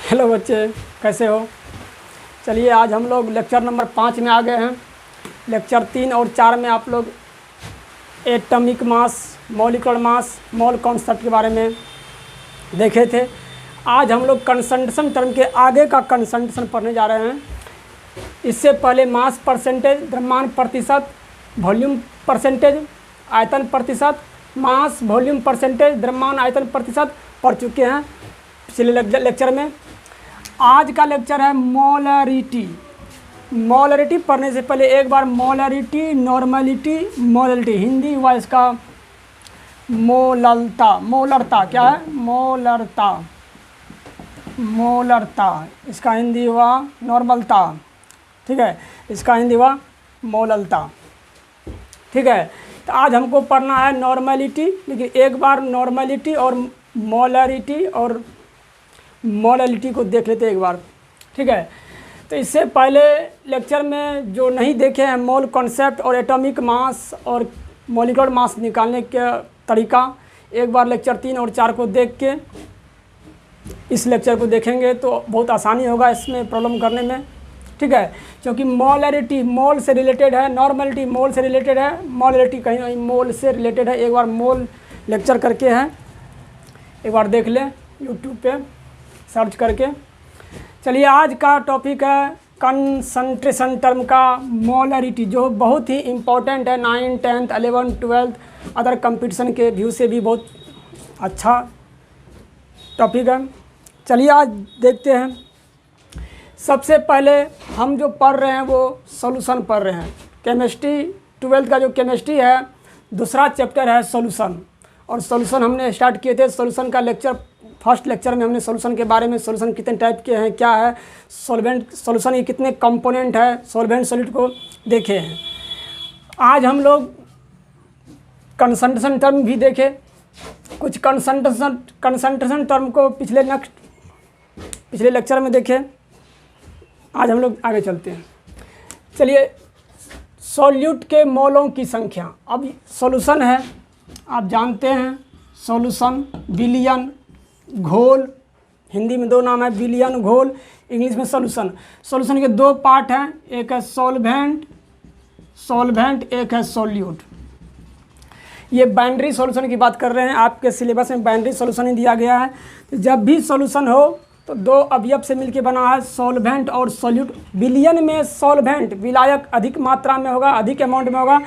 Hello बच्चे, कैसे हो? चलिए आज हम लोग लेक्चर नंबर 5 में आ गए हैं। लेक्चर 3 और 4 में आप लोग atomic mass, molecular mass, mole concept के बारे में देखे थे। आज हम लोग कंसंट्रेशन टर्म के आगे का कंसंट्रेशन पढ़ने जा रहे हैं। इससे पहले मास परसेंटेज, द्रव्यमान प्रतिशत, वॉल्यूम परसेंटेज, आयतन प्रतिशत, मास वॉल्यूम परसेंटेज, द्रव्यमान आयतन प्रतिशत पढ़ चुके हैं पिछले लेक्चर में। आज का लेक्चर है मोलरिटी। मोलरिटी पढ़ने से पहले एक बार मोलरिटी, नॉर्मलिटी, मोलरिटी, हिंदी हुआ इसका मोलरता। मोलरता क्या है? मोलरता। मोलरता इसका हिंदी हुआ नॉर्मलता। ठीक है, इसका हिंदी हुआ मोललता। ठीक है, तो आज हमको पढ़ना है नॉर्मलिटी, लेकिन एक बार नॉर्मलिटी और मोलरिटी और मोललिटी को देख लेते हैं एक बार। ठीक है, तो इससे पहले लेक्चर में जो नहीं देखे हैं मोल कॉन्सेप्ट और एटॉमिक मास और मॉलिक्यूलर मास निकालने का तरीका, एक बार लेक्चर 3 और 4 को देख के इस लेक्चर को देखेंगे तो बहुत आसानी होगा इसमें प्रॉब्लम करने में। ठीक है, क्योंकि मोलरिटी मोल से रिलेटेड है, नॉर्मलिटी मोल से रिलेटेड है, मोलरिटी कहीं नहीं मोल से रिलेटेड है। एक बार मोल लेक्चर करके है, एक बार देख लें यूट्यूब पे सर्च करके। चलिए आज का टॉपिक है कंसंट्रेशन टर्म का मोलरिटी, जो बहुत ही इम्पोर्टेंट है 9, 10th, 11th, 12th other competition के व्यू से भी बहुत अच्छा टॉपिक है। चलिए आज देखते हैं। सबसे पहले हम जो पढ़ रहे हैं वो सॉल्यूशन पढ़ रहे हैं। केमिस्ट्री 12th का जो केमिस्ट्री है, दूसरा चैप्टर है सॉल्यूशन। और सॉल्यूशन हमने स्टार्ट किए थे। सॉल्यूशन का लेक्चर, फर्स्ट लेक्चर में हमने सॉल्यूशन के बारे में, सॉल्यूशन कितने टाइप के हैं, क्या है सॉल्वेंट, सॉल्यूशन के कितने कंपोनेंट है, सॉल्वेंट सॉलिड को देखे हैं। आज हम लोग कंसंट्रेशन टर्म भी देखे। कुछ कंसंट्रेशन टर्म को पिछले लेक्चर में देखे। आज हम लोग आगे चलते हैं। चलिए, सॉल्यूट के मोलों की संख्या। अब सॉल्यूशन है, आप जानते हैं सॉल्यूशन, विलियन, घोल। हिंदी में दो नाम है, विलियन, घोल। इंग्लिश में सॉल्यूशन। सॉल्यूशन के दो पार्ट हैं, एक है सॉल्वेंट, एक है सॉल्यूट। ये बाइनरी सॉल्यूशन की बात कर रहे हैं। आपके सिलेबस में बाइनरी सॉल्यूशन ही दिया गया है। तो जब भी सॉल्यूशन हो तो दो अवयव से मिलकर बना है, सॉल्वेंट और सॉल्यूट। विलियन में सॉल्वेंट विलायक अधिक मात्रा में होगा, अधिक अमाउंट में होगा,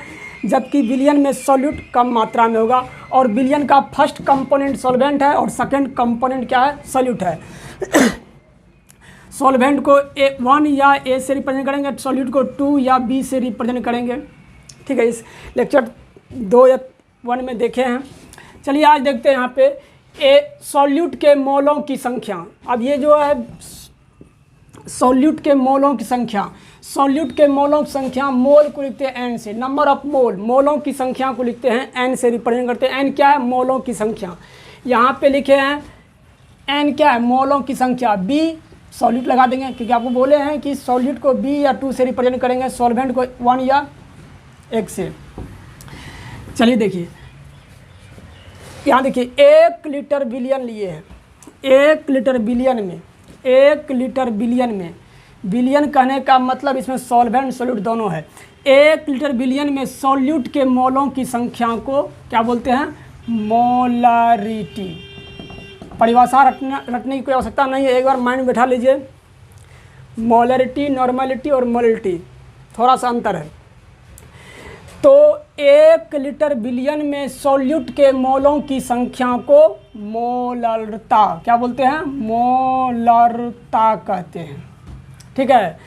जबकि विलियन में सॉल्यूट कम मात्रा में होगा। और विलियन का फर्स्ट कंपोनेंट सॉल्वेंट है और सेकंड कंपोनेंट क्या है? सॉल्यूट है। सॉल्वेंट को 1 या A से रिप्रेजेंट करेंगे, सॉल्यूट को 2 या B से रिप्रेजेंट करेंगे। ठीक है, इस लेक्चर 2 या 1 में देखे हैं। चलिए आज देखते हैं यहाँ पे सॉल्यूट के मोलों की संख्या। अब ये जो है सॉल्यूट के मोलों की संख्या, सॉल्यूट के मोलों की संख्या, मोल को लिखते हैं n से, नंबर ऑफ मोल, मोलों की संख्या को लिखते हैं n से रिप्रेजेंट करते हैं। n क्या है? मोलों की संख्या। यहाँ पे लिखे हैं n क्या है? मोलों की संख्या। b सॉल्यूट लगा देंगे, क्योंकि आपको बोले हैं कि सॉल्यूट को b या 2 से रिप्रेजेंट करेंगे, सॉल्वेंट को 1 या 1 से। चलिए देखिए, यहाँ देखिए 1 लीटर बिलियन लिए हैं। 1 लीटर बिलियन में, 1 लीटर बिलियन में, बिलियन कहने का मतलब इसमें सॉल्वेंट सॉल्यूट दोनों है। 1 लीटर बिलियन में सॉल्यूट के मोलों की संख्या को क्या बोलते हैं? मोलरिटी। परिभाषा रटने की कोई आवश्यकता नहीं है, एक बार माइंड में बैठा लीजिए। मोलरिटी, नॉर्मलिटी और मोलरिटी थोड़ा सा अंतर है। तो 1 लीटर बिलियन में सॉल्यूट के मोलों की संख्या को मोलरता क्या बोलते हैं? मोलरता कहते हैं। ठीक है,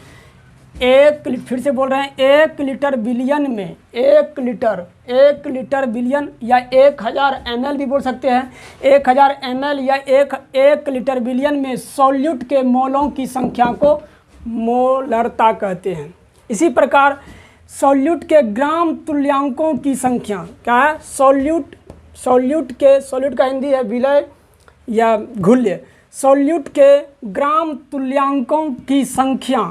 फिर से बोल रहे हैं, 1 लीटर बिलियन में, 1 लीटर बिलियन या 1000 ml भी बोल सकते हैं। 1000 ml या 1 लीटर बिलियन में सॉल्यूट के मोलों की संख्या को मोलरता कहते हैं। इसी प्रकार सॉल्यूट के ग्राम तुल्यांकों की संख्या क्या है? सॉल्यूट का हिंदी है विलय या घुल्य। सॉल्यूट के ग्राम तुल्यांकों की संख्या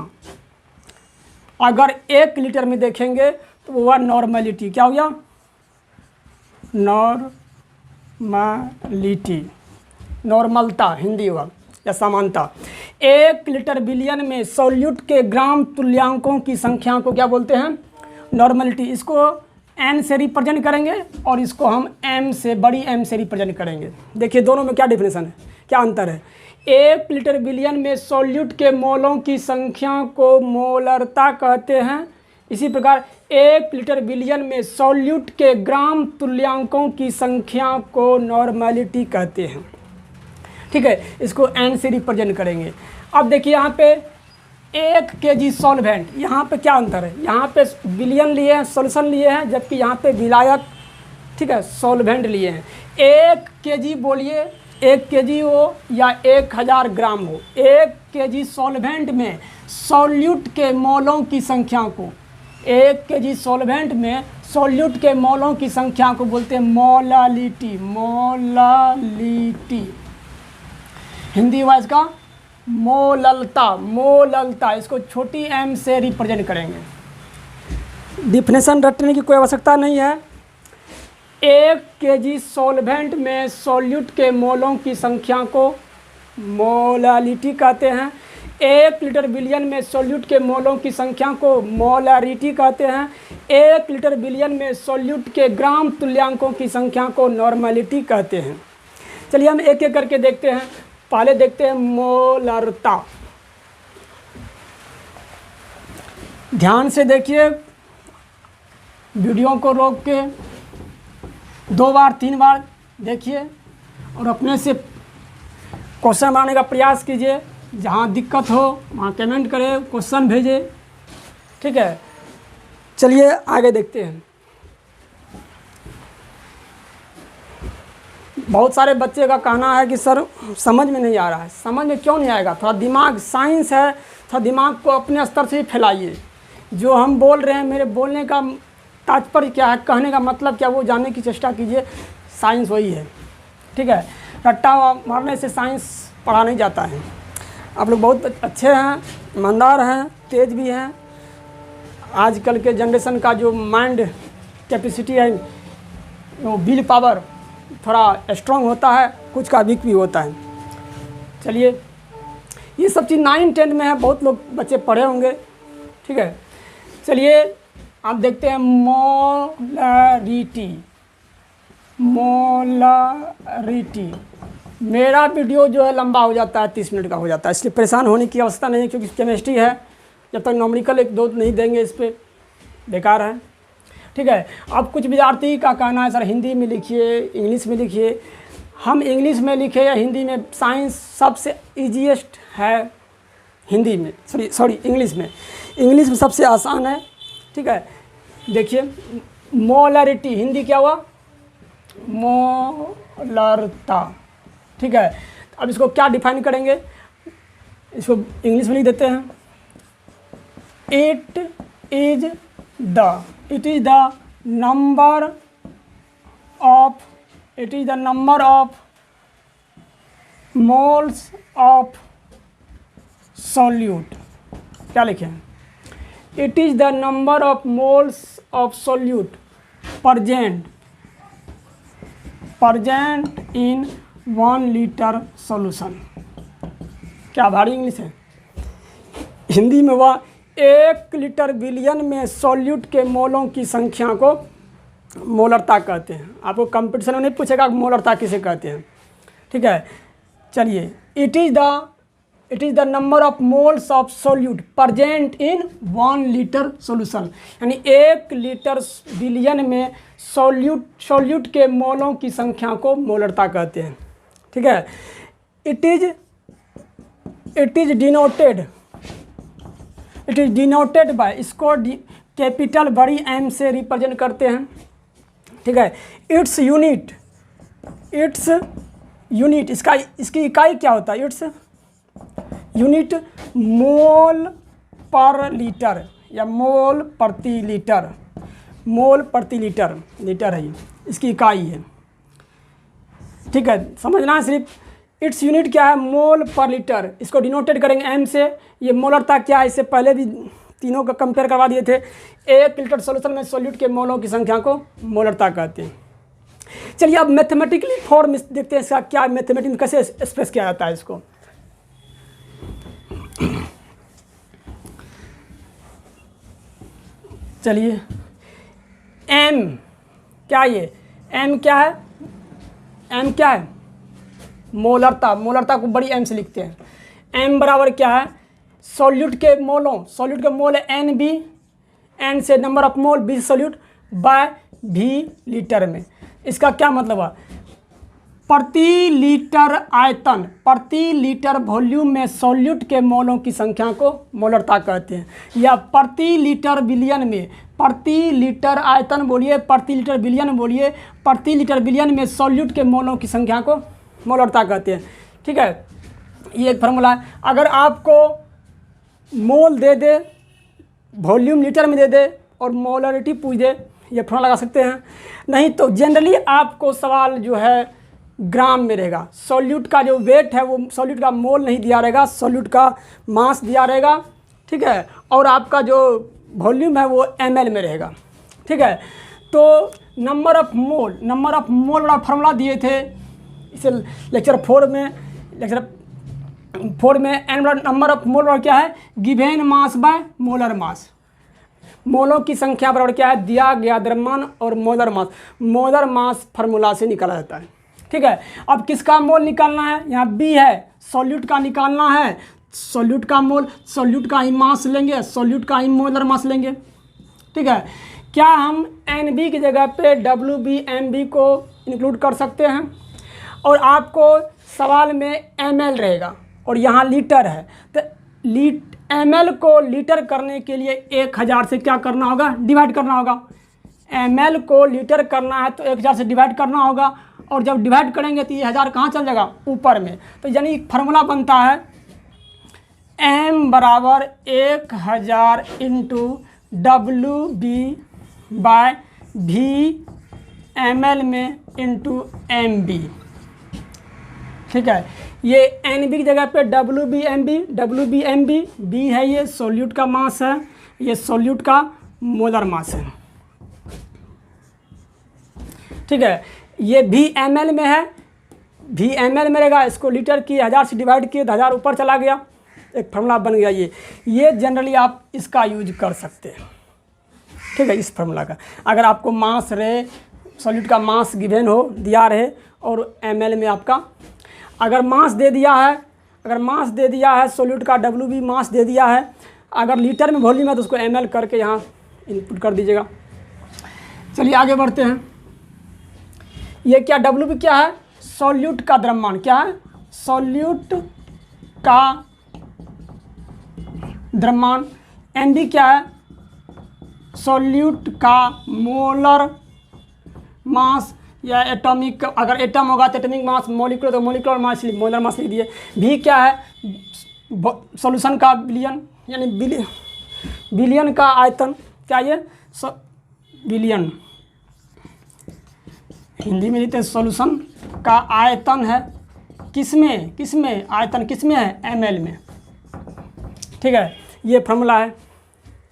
अगर 1 लीटर में देखेंगे तो वो नॉर्मलिटी। क्या हो गया? नॉर्मलिटी, नॉर्मलता हिंदी हुआ। या समानता। 1 लीटर बिलियन में सॉल्यूट के ग्राम तुल्यांकों की संख्या को क्या बोलते हैं? नॉर्मलिटी। इसको n से रिप्रेजेंट करेंगे और इसको हम m से, बड़ी M से रिप्रेजेंट करेंगे। देखिए दोनों में क्या डिफरेंसन है, क्या अंतर है। 1 लीटर बिलियन में सॉल्यूट के मोलों की संख्या को मोलरता कहते हैं। इसी प्रकार 1 लीटर बिलियन में सॉल्यूट के ग्राम तुल्यांकों की संख्या को नॉर्मलिटी कहते हैं। ठीक है, इसको n से रिप्रेजेंट करेंगे। अब देखिए यहाँ पे 1 kg सॉल्वेंट, यहाँ पे क्या अंतर है? यहाँ पे बिलियन लिए हैं, सोल्यूशन लिए हैं, जबकि यहाँ पे विलायक, ठीक है, सॉल्वेंट लिए हैं। 1 kg बोलिए, 1 kg हो या 1000 ग्राम हो, 1 kg सॉल्वेंट में सॉल्यूट के मोलों की संख्या को, 1 kg सॉल्वेंट में सॉल्यूट के मोलों की संख्या को बोलते हैं मोलालिटी। मोलालिटी हिंदी वाइज का मोललता। मोललता, इसको छोटी m से रिप्रेजेंट करेंगे। डिफिनेशन रटने की कोई आवश्यकता नहीं है। 1 kg सॉल्वेंट में सॉल्यूट के मोलों की संख्या को मोलालिटी कहते हैं। 1 लीटर बिलियन में सॉल्यूट के मोलों की संख्या को मोलारिटी कहते हैं। 1 लीटर बिलियन में सॉल्यूट के ग्राम तुल्यांकों की संख्या को नॉर्मलिटी कहते हैं। चलिए हम एक एक करके देखते हैं। पहले देखते हैं मोलरता। ध्यान से देखिए, वीडियो को रोक के 2 बार 3 बार देखिए और अपने से क्वेश्चन बनाने का प्रयास कीजिए। जहाँ दिक्कत हो वहाँ कमेंट करें, क्वेश्चन भेजें। ठीक है, चलिए आगे देखते हैं। बहुत सारे बच्चे का कहना है कि सर समझ में नहीं आ रहा है। समझ में क्यों नहीं आएगा? थोड़ा दिमाग, साइंस है, थोड़ा दिमाग को अपने स्तर से ही फैलाइए। जो हम बोल रहे हैं, मेरे बोलने का तात्पर्य क्या है, कहने का मतलब क्या, वो जानने की चेष्टा कीजिए। साइंस वही है। ठीक है, रट्टा मारने से साइंस पढ़ा नहीं जाता है। आप लोग बहुत अच्छे हैं, ईमानदार हैं, तेज भी हैं। आजकल के जनरेशन का जो माइंड कैपेसिटी है, वो विल पावर थोड़ा स्ट्रॉन्ग होता है, कुछ का वीक भी होता है। चलिए, ये सब चीज़ 9-10 में है, बहुत लोग बच्चे पढ़े होंगे। ठीक है, चलिए आप देखते हैं मोलरिटी। मोलरिटी। मेरा वीडियो जो है लंबा हो जाता है, 30 मिनट का हो जाता है, इसलिए परेशान होने की आवश्यकता नहीं है, क्योंकि केमिस्ट्री है। जब तक नॉमरिकल 1-2 नहीं देंगे इस पर बेकार है। ठीक है, अब कुछ विद्यार्थी का कहना है सर हिंदी में लिखिए, इंग्लिश में लिखिए। हम इंग्लिश में लिखे या हिंदी में, साइंस सबसे ईजीएस्ट है हिंदी में, सॉरी इंग्लिश में। इंग्लिश में सबसे आसान है। ठीक है, देखिए मोलरिटी, हिंदी क्या हुआ? मोलरता। ठीक है, अब इसको क्या डिफाइन करेंगे? इसको इंग्लिश में लिख देते हैं। It is the number of moles of solute. क्या लिखे हैं? It is the number of moles of solute present in 1 litre solution. क्या भारी इंग्लिश है। हिंदी में वह 1 लीटर बिलियन में सॉल्यूट के मोलों की संख्या को मोलरता कहते हैं। आपको कंपटीशन में नहीं पूछेगा मोलरता किसे कहते हैं। ठीक है, चलिए, it is the number of moles of solute present in 1 litre solution, यानी 1 लीटर बिलियन में सॉल्यूट के मोलों की संख्या को मोलरता कहते हैं। ठीक है, इट इज डिनोटेड बाय, इसको कैपिटल बड़ी M से रिप्रेजेंट करते हैं। ठीक है, इट्स यूनिट इसकी इकाई क्या होता है? इट्स यूनिट मोल पर लीटर या मोल प्रति लीटर। मोल प्रति लीटर है ये, इसकी इकाई है। ठीक है, समझना है सिर्फ। इट्स यूनिट क्या है? मोल पर लीटर। इसको डिनोटेड करेंगे M से। ये मोलरता क्या है, इससे पहले भी तीनों का कंपेयर करवा दिए थे। 1 लीटर सॉल्यूशन में सॉल्यूट के मोलों की संख्या को मोलरता कहते हैं। चलिए अब मैथमेटिकली फॉर्म देखते हैं इसका क्या, मैथमेटिक कैसे एक्सप्रेस किया जाता है इसको। चलिए एम क्या, ये एम क्या है, एम क्या है, मोलरता, मोलरता को बड़ी एम से लिखते हैं। एम बराबर क्या है, सॉल्यूट के मोलों, सॉल्यूट के मोल है एन बी, एन से number of mole, B solute by V litre में। इसका क्या मतलब है, प्रति लीटर आयतन, प्रति लीटर वॉल्यूम में सॉल्यूट के मोलों की संख्या को मोलरता कहते हैं। या प्रति लीटर बिलियन में, प्रति लीटर आयतन बोलिए, प्रति लीटर बिलियन बोलिए, प्रति लीटर बिलियन में सॉल्यूट के मोलों की संख्या को मोलरता कहते हैं। ठीक है, ये एक फार्मूला है। अगर आपको मोल दे दे, वॉल्यूम लीटर में दे दे और मोलरिटी पूछ दे, ये फार्मूला लगा सकते हैं। नहीं तो जनरली आपको सवाल जो है ग्राम में रहेगा। सॉल्यूट का जो वेट है वो सॉल्यूट का मोल नहीं दिया रहेगा, सॉल्यूट का मास दिया रहेगा। ठीक है, और आपका जो वॉल्यूम है वो ml में रहेगा। ठीक है, तो number of mole, number of मोल वाला फार्मूला दिए थे इसे लेक्चर 4 में एन नंबर ऑफ मोल बराबर क्या है, given mass by molar mass. मोलों की संख्या बराबर क्या है, दिया गया द्रव्यमान और molar mass. Molar mass formula से निकाला जाता है। ठीक है, अब किसका मोल निकालना है, यहाँ बी है, सॉल्यूट का निकालना है। सॉल्यूट का मोल, सॉल्यूट का ही मास लेंगे, सॉल्यूट का ही मोलर मास लेंगे। ठीक है, क्या हम एन बी की जगह पे डब्ल्यू बी एम बी को इंक्लूड कर सकते हैं। और आपको सवाल में ml रहेगा और यहाँ लीटर है, तो ml को लीटर करने के लिए 1000 से क्या करना होगा, डिवाइड करना होगा। ml को लीटर करना है तो 1000 से डिवाइड करना होगा, और जब डिवाइड करेंगे तो ये 1000 कहाँ चल जाएगा, ऊपर में। तो यानी फार्मूला बनता है m बराबर 1000 into W B by V ml में इंटू एम बी। ठीक है, ये एन बी की जगह पे W B M B, W B M B, B है ये सॉल्यूट का मास है, ये सॉल्यूट का मोलर मास है। ठीक है, ये भी ml में है, भी ml में रहेगा, इसको लीटर की 1000 से डिवाइड किए तो 1000 ऊपर चला गया, एक फार्मूला बन गया। ये जनरली आप इसका यूज कर सकते हैं। ठीक है, इस फार्मूला का अगर आपको मास रहे, सॉल्यूट का मास गिवन हो, दिया रहे, और ml में आपका अगर मास दे दिया है, अगर मास दे दिया है सॉल्यूट का, डब्ल्यू बी मास दे दिया है, अगर लीटर में वॉल्यूम है तो उसको ml करके यहाँ इनपुट कर दीजिएगा। चलिए आगे बढ़ते हैं। ये क्या, डब्ल्यू बी क्या है, सॉल्यूट का द्रव्यमान। क्या है, सॉल्यूट का द्रव्यमान। एम बी क्या है, सॉल्यूट का मोलर मास या एटॉमिक, अगर एटम होगा तो एटॉमिक मास, मॉलिक्यूलर तो मॉलिक्यूलर मास, मोलर मास लिख दिए। भी क्या है, सॉल्यूशन का बिलियन, यानी बिलियन का आयतन। क्या ये बिलियन, हिंदी में लिखते हैं सॉल्यूशन का आयतन है, किसमें किसमें आयतन किसमें है, ml में। ठीक है, ये फार्मूला है।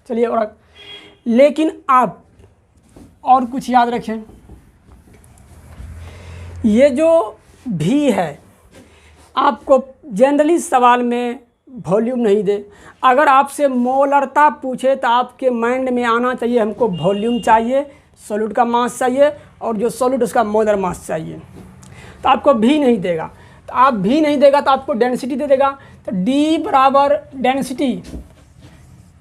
चलिए, और लेकिन आप और कुछ याद रखें, ये जो भी है आपको जनरली सवाल में वॉल्यूम नहीं दे। अगर आपसे मोलरता पूछे तो आपके माइंड में आना चाहिए हमको वॉल्यूम चाहिए, सॉल्यूट का मास चाहिए, और जो सॉल्यूट उसका मोलर मास चाहिए। तो आपको भी नहीं देगा, तो आप भी नहीं देगा तो आपको डेंसिटी दे देगा। तो D बराबर डेंसिटी,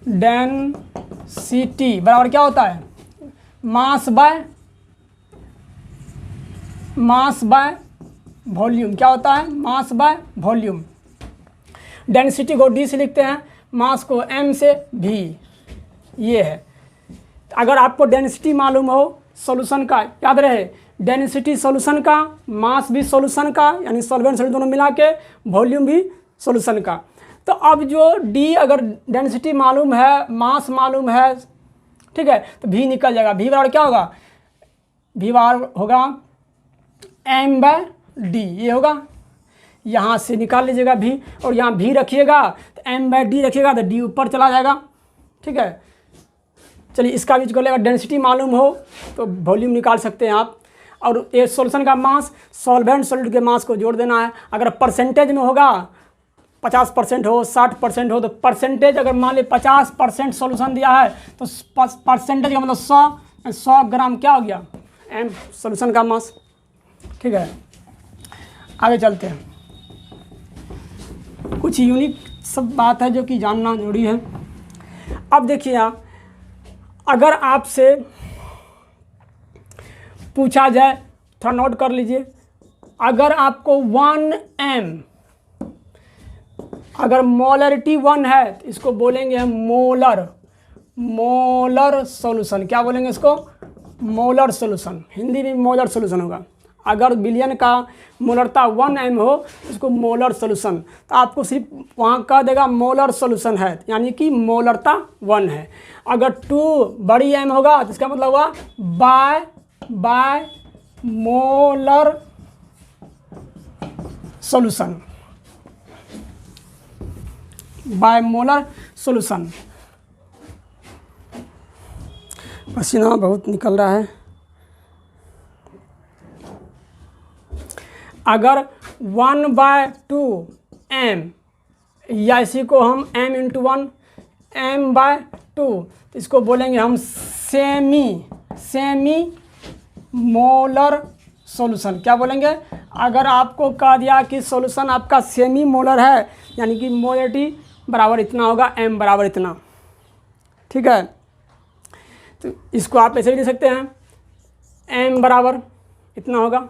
डेंसिटी बराबर क्या होता है, मास बाय वॉल्यूम। क्या होता है, मास बाय वॉल्यूम। डेंसिटी को D से लिखते हैं, मास को M से V। ये है, अगर आपको डेंसिटी मालूम हो सॉल्यूशन का, याद रहे डेंसिटी सॉल्यूशन का, मास भी सॉल्यूशन का, यानी सॉल्वेंट सॉल्यूट दोनों मिला के, वॉल्यूम भी सॉल्यूशन का। तो अब जो D अगर डेंसिटी मालूम है, मास मालूम है, ठीक है, तो V निकल जाएगा। V बराबर क्या होगा, V बराबर होगा m/d। ये होगा, यहाँ से निकाल लीजिएगा V, और यहाँ V रखिएगा तो m/d रखिएगा तो D ऊपर चला जाएगा। ठीक है, चलिए इसका भी कर लेगा। डेंसिटी मालूम हो तो वॉल्यूम निकाल सकते हैं आप, और ये सॉल्यूशन का मास, सॉल्वेंट सॉल्यूट के मास को जोड़ देना है। अगर परसेंटेज में होगा 50% हो, 60% हो, तो परसेंटेज अगर मान ली 50% सोल्यूशन दिया है तो परसेंटेज का मतलब 100 ग्राम क्या हो गया, एम सोल्यूशन का मास। ठीक है, आगे चलते हैं। कुछ यूनिक सब बात है जो कि जानना जरूरी है। अब देखिए यहाँ, अगर आपसे पूछा जाए, थोड़ा नोट कर लीजिए, अगर आपको 1m, अगर मोलरिटी 1 है तो इसको बोलेंगे हम मोलर सॉल्यूशन। क्या बोलेंगे इसको, मोलर सॉल्यूशन। हिंदी में मोलर सॉल्यूशन होगा। अगर बिलियन का मोलरता 1m हो तो इसको मोलर सॉल्यूशन, तो आपको सिर्फ वहाँ कह देगा मोलर सॉल्यूशन है, यानी कि मोलरता 1 है। अगर 2 बड़ी m होगा तो इसका मतलब हुआ बाय मोलर सॉल्यूशन, बायमोलर सॉल्यूशन। पसीना बहुत निकल रहा है। अगर 1/2m, या इसी को हम m × 1 m/2, तो इसको बोलेंगे हम सेमी मोलर सॉल्यूशन। क्या बोलेंगे, अगर आपको कह दिया कि सॉल्यूशन आपका सेमी मोलर है, यानी कि मोलरिटी बराबर इतना होगा, m बराबर इतना। ठीक है, तो इसको आप ऐसे भी लिख सकते हैं, m बराबर इतना होगा,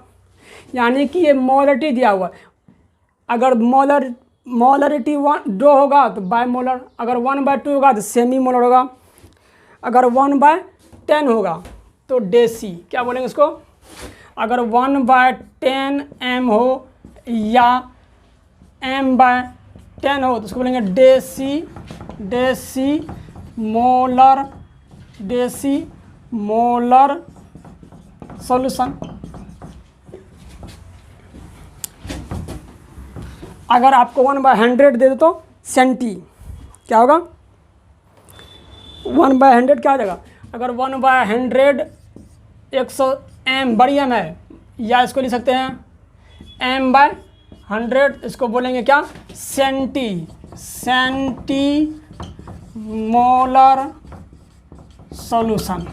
यानी कि ये मोलरिटी दिया हुआ। अगर मोलरिटी 2 होगा तो बायमोलर, अगर 1/2 होगा तो सेमी मोलर होगा, अगर 1/10 होगा तो डेसी। क्या बोलेंगे इसको, अगर 1/10 m हो या m/10 हो तो उसको बोलेंगे डेसी मोलर सॉल्यूशन। अगर आपको 1/100 दे दो तो सेंटी, क्या होगा, 1/100 क्या हो जाएगा, अगर 1/100 100 m बड़ी m है, या इसको लिख सकते हैं m/100, इसको बोलेंगे क्या, सेंटी मोलर सॉल्यूशन।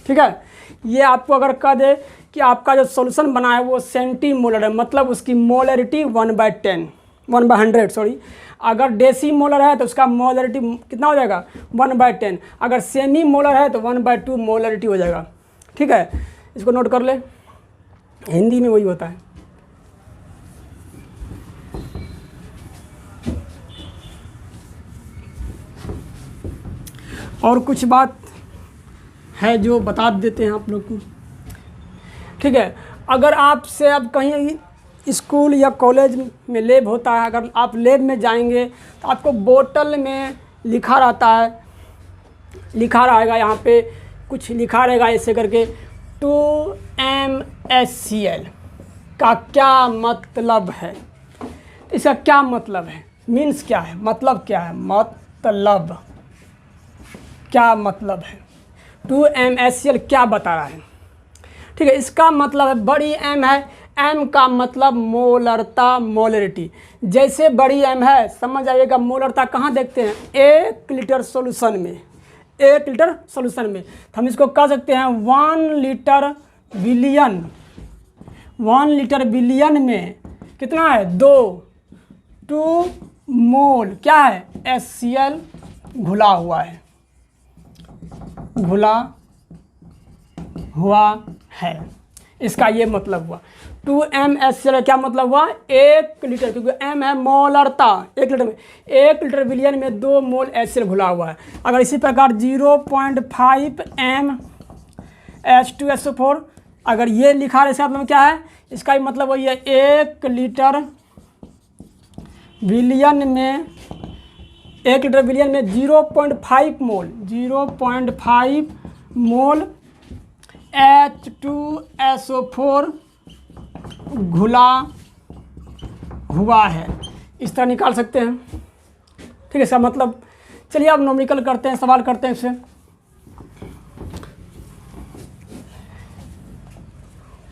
ठीक है, ये आपको अगर कह दे कि आपका जो सॉल्यूशन बना है वो सेंटी मोलर है, मतलब उसकी मोलरिटी 1/100 सॉरी। अगर डेसी मोलर है तो उसका मोलरिटी कितना हो जाएगा, 1/10। अगर सेमी मोलर है तो 1/2 मोलरिटी हो जाएगा। ठीक है, इसको नोट कर ले, हिंदी में वही होता है। और कुछ बात है जो बता देते हैं आप लोग को। ठीक है, अगर आपसे अब कहीं स्कूल या कॉलेज में लैब होता है, अगर आप लैब में जाएंगे तो आपको बोतल में लिखा रहता है, लिखा रहेगा यहाँ पे कुछ लिखा रहेगा ऐसे करके 2MHCl का क्या मतलब है, इसका क्या मतलब है, मीन्स क्या है, मतलब क्या है, मतलब क्या मतलब है, 2MHCl क्या बता रहा है। ठीक है, इसका मतलब है बड़ी m है, m का मतलब मोलरता, मोलरिटी। जैसे बड़ी m है, समझ आइएगा, मोलरता कहाँ देखते हैं, 1 लीटर सॉल्यूशन में, 1 लीटर सॉल्यूशन में। तो हम इसको कह सकते हैं 1 लीटर बिलियन में कितना है, 2 मोल क्या है, HCl घुला हुआ है, घुला हुआ है। इसका ये मतलब हुआ 2MHCl क्या मतलब हुआ, 1 लीटर, क्योंकि m है मोलरता, 1 लीटर में, 1 लीटर बिलियन में 2 मोल HCl घुला हुआ है। अगर इसी प्रकार 0.5 m H2SO4 अगर ये लिखा है, इसका मतलब क्या है, इसका मतलब वही है 1 लीटर बिलियन में 0.5 मोल H2SO4 घुला हुआ है। इस तरह निकाल सकते हैं। ठीक है, इसका मतलब, चलिए अब न्यूमेरिकल करते हैं, सवाल करते हैं इससे।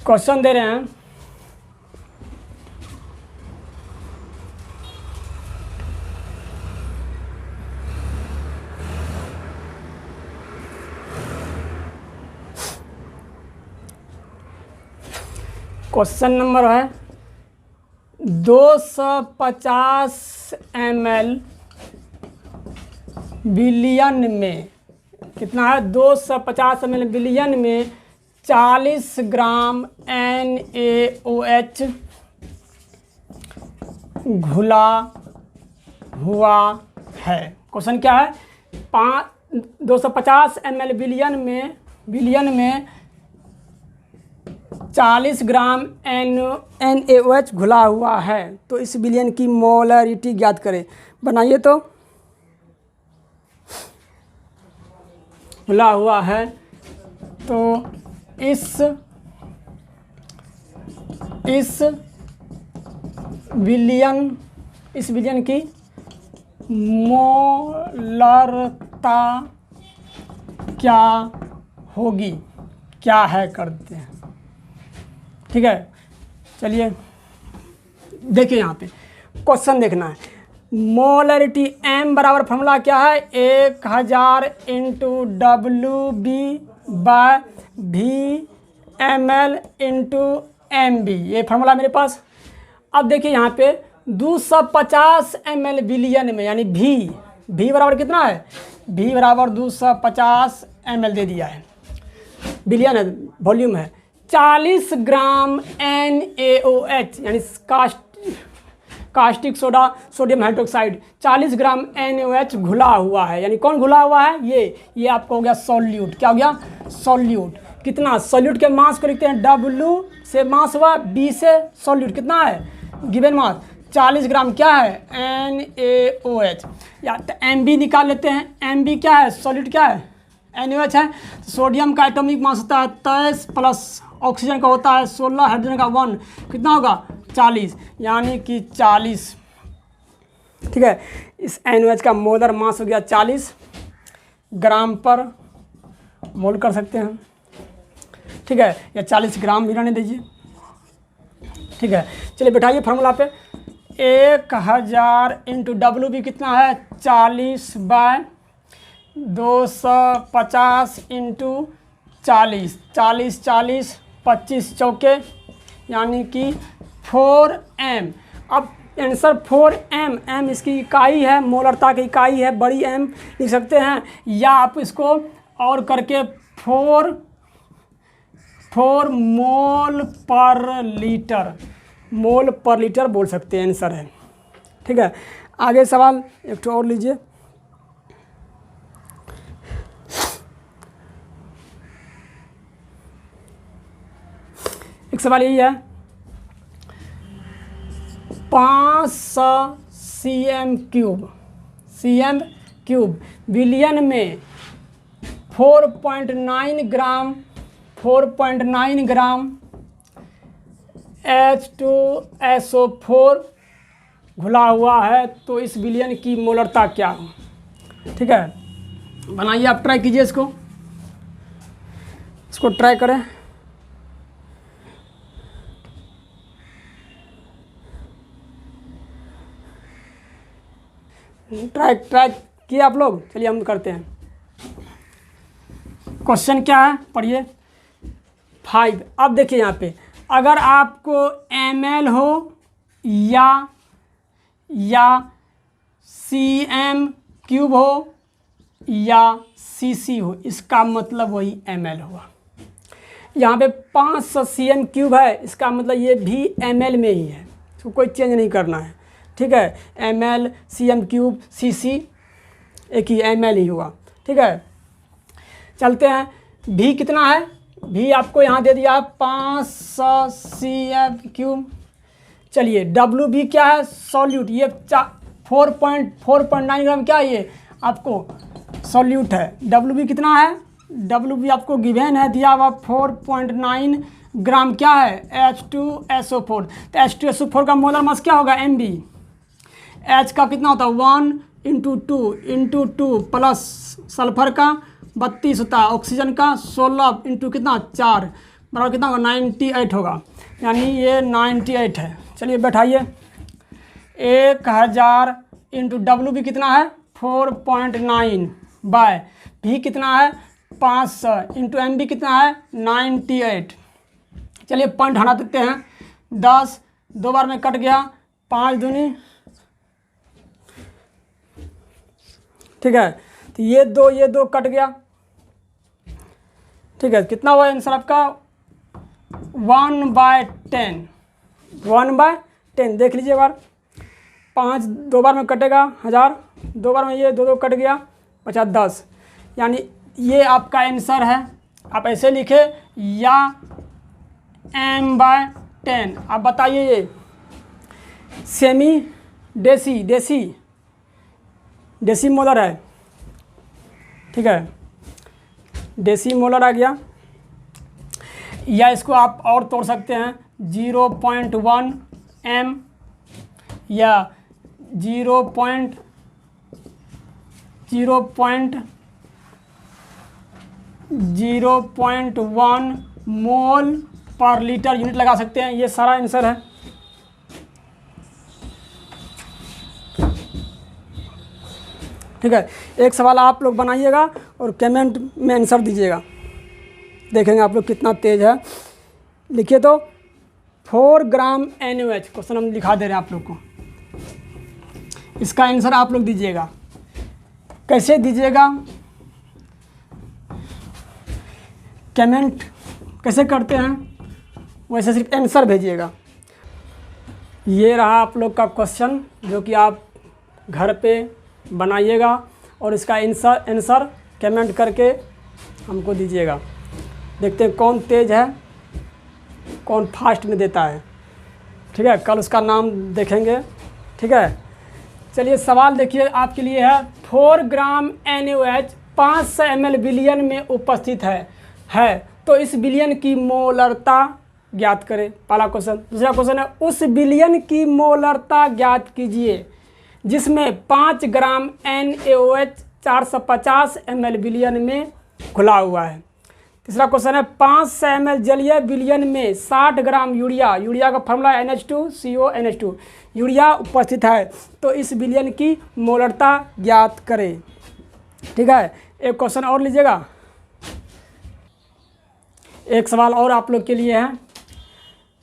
क्वेश्चन दे रहे हैं, क्वेश्चन नंबर है 250 ml बिलियन में, कितना है 250 ml बिलियन में 40 ग्राम NaOH घुला हुआ है। क्वेश्चन क्या है, 250 ml बिलियन में 40 ग्राम NaOH घुला हुआ है। तो इस बिलियन की मोलरिटी ज्ञात करें। बनाइए तो, घुला हुआ है तो इस बिलियन की मोलरता क्या होगी, क्या है करते हैं। ठीक है, चलिए देखिए यहाँ पे क्वेश्चन देखना है। मोलरिटी M बराबर फॉर्मूला क्या है, 1000 इंटू WB/VmL इंटू MB, ये फार्मूला मेरे पास। अब देखिए यहाँ पे 250 ml बिलियन में, यानी V बराबर कितना है, V बराबर 250 ml दे दिया है, बिलियन है, वॉल्यूम है। 40 ग्राम NaOH यानी कास्टिक सोडा, सोडियम हाइड्रोक्साइड, 40 ग्राम NaOH घुला हुआ है। यानी कौन घुला हुआ है, ये आपको हो गया सॉल्यूट। क्या हो गया, सॉल्यूट। कितना, सॉल्यूट के मास को लिखते हैं W से मास हुआ, B से सॉल्यूट कितना है, गिवन मास 40 ग्राम क्या है NaOH। या तो MB निकाल लेते हैं। MB क्या है, सॉल्यूट क्या है, NaOH है। सोडियम का एटॉमिक मास होता है 23 प्लस ऑक्सीजन का होता है 16, हाइड्रोजन का 1, कितना होगा 40, यानी कि 40। ठीक है, इस NaOH का मोलर मास हो गया 40 ग्राम पर मोल कर सकते हैं। ठीक है, या 40 ग्राम भी रहने दीजिए। ठीक है, चलिए बैठाइए फार्मूला पे। 1000 इंटू WB कितना है 40/250 इंटू 40, 40 25 चौके यानी कि 4m। अब आंसर 4m, m इसकी इकाई है, मोलरता की इकाई है, बड़ी M लिख सकते हैं, या आप इसको और करके 4 मोल पर लीटर बोल सकते हैं, आंसर है। ठीक है, आगे सवाल एक और लीजिए। एक सवाल यही है, 500 cm क्यूब बिलियन में 4.9 ग्राम H2SO4 घुला हुआ है। तो इस बिलियन की मोलरता क्या हो। ठीक है, बनाइए, आप ट्राई कीजिए, इसको ट्राई करें। ट्राई किए आप लोग, चलिए हम करते हैं। क्वेश्चन क्या है, पढ़िए 5। अब देखिए यहाँ पे, अगर आपको ml हो या cm क्यूब हो या cc हो, इसका मतलब वही ml हुआ। यहाँ पे 500 cm क्यूब है, इसका मतलब ये भी ml में ही है, इसको कोई चेंज नहीं करना है। ठीक है, ml cm क्यूब cc एक ही ml ही हुआ। ठीक है, चलते हैं। v कितना है, v आपको यहाँ दे दिया 500 cm क्यूब। चलिए WB क्या है, सॉल्यूट, ये 4.9 ग्राम क्या है, ये आपको सॉल्यूट है। WB कितना है, WB आपको गिवन है, दिया हुआ 4.9 ग्राम क्या है H2SO4। तो H2SO4 का मोलर मास क्या होगा MB। H का कितना होता है 1 इंटू 2 प्लस सल्फर का 32 होता है, ऑक्सीजन का 16 इंटू कितना 4 बराबर कितना होगा 98 होगा, यानी ये 98 है। चलिए बैठाइए। 1000 इंटू WB कितना है 4.9 बाय V कितना है 500 इंटू MB कितना है 98। चलिए पॉइंट हटा देते हैं। 10 2 बार में कट गया, 5 दूनी, ठीक है। तो ये दो कट गया, ठीक है। कितना हुआ आंसर आपका? 1/10, 1/10। देख लीजिए बार, 5 2 बार में कटेगा 1000, 2 बार में ये 2 कट गया, 50 10, यानी ये आपका आंसर है। आप ऐसे लिखे या m/10। आप बताइए ये सेमी देसी मोलर है, ठीक है, देसी मोलर आ गया। या इसको आप और तोड़ सकते हैं 0.1 m या 0.01 मोल पर लीटर यूनिट लगा सकते हैं। ये सारा आंसर है, ठीक है। एक सवाल आप लोग बनाइएगा और कमेंट में आंसर दीजिएगा, देखेंगे आप लोग कितना तेज है। लिखिए तो 4 ग्राम NaOH, क्वेश्चन हम लिखा दे रहे हैं आप लोग को। इसका आंसर आप लोग दीजिएगा। कैसे दीजिएगा, कमेंट कैसे करते हैं वैसे सिर्फ आंसर भेजिएगा। ये रहा आप लोग का क्वेश्चन, जो कि आप घर पे बनाइएगा और इसका आंसर कमेंट करके हमको दीजिएगा। देखते हैं कौन तेज है, कौन फास्ट में देता है, ठीक है। कल उसका नाम देखेंगे, ठीक है। चलिए सवाल देखिए आपके लिए है, 4 ग्राम NaOH 500 ml विलयन में उपस्थित है तो इस विलयन की मोलरता ज्ञात करें। पहला क्वेश्चन। दूसरा क्वेश्चन है, उस विलयन की मोलरता ज्ञात कीजिए जिसमें 5 ग्राम NaOH 450 ml विलयन में घुला हुआ है। तीसरा क्वेश्चन है, 500 ml जलीय विलयन में 60 ग्राम यूरिया का फार्मूला NH2CO NH2 यूरिया उपस्थित है तो इस विलयन की मोलरता ज्ञात करें, ठीक है। एक क्वेश्चन और लीजिएगा, एक सवाल और आप लोग के लिए है,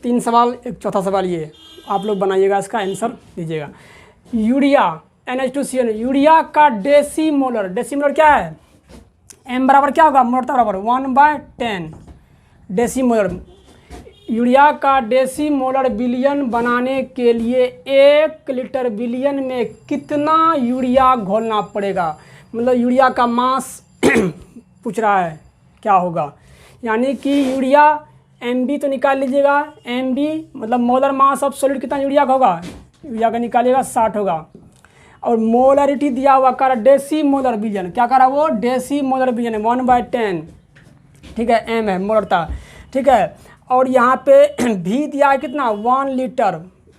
3 सवाल, एक चौथा सवाल ये आप लोग बनाइएगा, इसका आंसर दीजिएगा। यूरिया NH2CO यूरिया का डेसी मोलर क्या है? m बराबर क्या होगा? मोलरता बराबर 1/10 डेसी मोलर। यूरिया का डेसी मोलर विलयन बनाने के लिए 1 लीटर विलयन में कितना यूरिया घोलना पड़ेगा? मतलब यूरिया का मास पूछ रहा है क्या होगा, यानी कि यूरिया MB तो निकाल लीजिएगा, MB मतलब मोलर मास ऑफ सॉलिड कितना यूरिया का होगा? यूरिया का निकालिएगा 60 होगा। और मोलरिटी दिया हुआ कर डेसी मोलर विलयन, क्या करा वो? डेसी मोलर विलयन 1/10, ठीक है, m है मोलरता, ठीक है। और यहाँ पे भी दिया है कितना? 1 लीटर,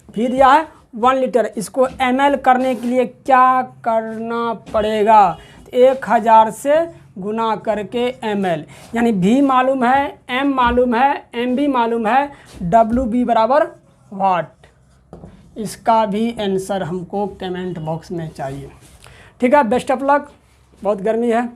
भी दिया है 1 लीटर। इसको ml करने के लिए क्या करना पड़ेगा? 1000 से गुना करके ml, यानी v मालूम है, m मालूम है, mb मालूम है, wb बराबर वाट। इसका भी आंसर हमको कमेंट बॉक्स में चाहिए, ठीक है। बेस्ट ऑफ लक, बहुत गर्मी है।